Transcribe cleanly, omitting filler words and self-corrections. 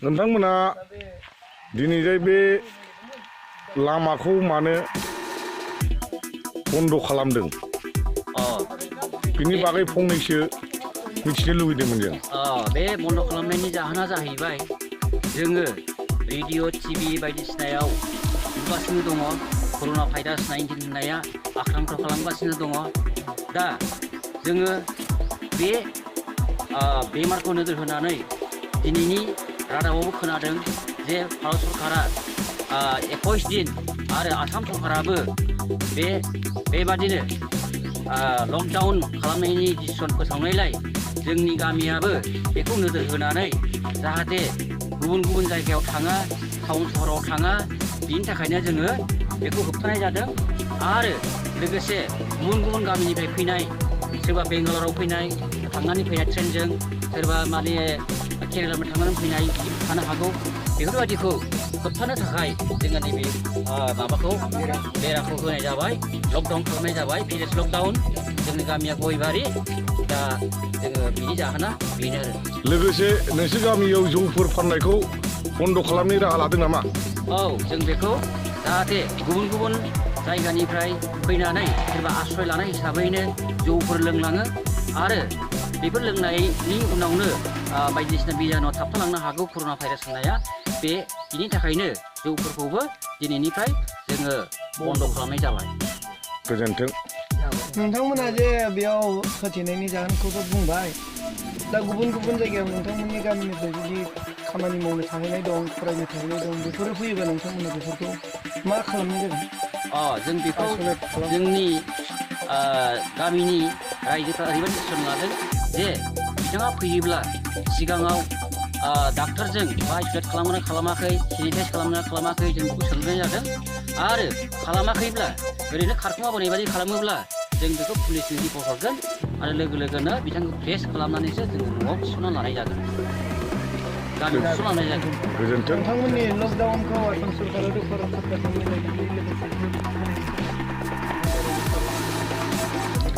नोंथांमोना दिनैजाय बे लामाखौ मानो बन्द' खालामदों बिनि बागै फंनैसो मिथिनो लुबैदोंमोन जों। बे बन्द' खालामनायनि जाहोना जाहैबाय जोङो रेडिअ' टिभि बायदिसिनायाव नुगासिनो दङ कर'ना भाइरास 19 होननाया आक्रान्त खालामगासिनो दङ। दा जोङो बे बेमारखौ नोजोर होनानै दिनैनि रादाबावबो खोनादों जे भारत सरकारा 21 दिन आरो आसाम सरकाराबो बेबादिनो लकडाउन खालामनायनि डिसिसन फोसावनायलाय जोंनि गामियाबो बेखौ नोजोर होनानै जाहाथे गुबुन गुबुन जायगायाव थाङा, टाउन सहराव थाङा, बिनि थाखायनो जोङो बेखौ होबथानाय जादों। आरो लोगोसे गुबुन गुबुन गामिनिफ्राय फैनाय, सोरबा बेंगालराव फैनाय, थांनानै फैनाय ट्रेनजों, सोरबा माने केरेलानिफ्राय थांनानै फैनाय बिदि थानो हागौ। बेफोरबायदिखौ होबथानो थाखाय जोङो नैबे माबाखौ बेराखौ होनाय जाबाय, लकडाउन खालामनाय जाबाय, भिलेज लकडाउन। जोंनि गामिया गयबारि, दा जोङो बिनि जाहोना बेनो आरो। लोगोसे नोंसोर गामियाव जौफोर फाननायखौ बन्द' खालामनायनि राहा लादों नामा? औ, जों बेखौ जाहाथे गुबुन गुबुन जायगानिफ्राय फैनानै सोरबा आश्रय लानाय हिसाबैनो जौफोर लोंलाङो आरो बेफोर लोंनायनि उनावनो बायदिसिना बिजानुआ थाबथालांनो हागौ कर'ना भाइरास होननाया। बिनि थाखायनो जौफोरखौबो दिनैनिफ्राय जोङो बन्द' खालामनाय जाबाय। गोजोन्थों। नोंथांमोना जे बेयाव होथेनायनि जाहोनखौथ' बुंबाय, दा गुबुन गुबुन जायगायाव नोंथांमोननि गामिनिफ्राय जुदि खामानि मावनो थाहैनाय दं, फरायनो थाहैनाय दं, बेफोरो फैयोबा नोंथांमोना बेफोरखौ मा खालामनाय जागोन? जों बेखौ जोंनि गामिनि रायजोफ्रा ओरैबायदि डिसिसन लादों जे बिथाङा फैयोब्ला सिगाङाव डाक्टारजों बा आइसलेट खालामना खालामाखै, सेनिटाइज खालामना खालामाखै, जों बेखौ सोंनाय जादों। आरो खालामाखैब्ला, ओरैनो खारखुमाबोनाय बायदि खालामोब्ला जों बेखौ पुलिसनि रिपर्ट हरगोन आरो लोगो लोगोनो बिथांखौ ट्रेस खालामनानैसो जोङो न'आव थिसनना लानाय जागोन, गामियाव थिसनना लानाय जागोन। गोजोन्थों। नोंथांमोननि लकडाउनखौ आसाम सरकारा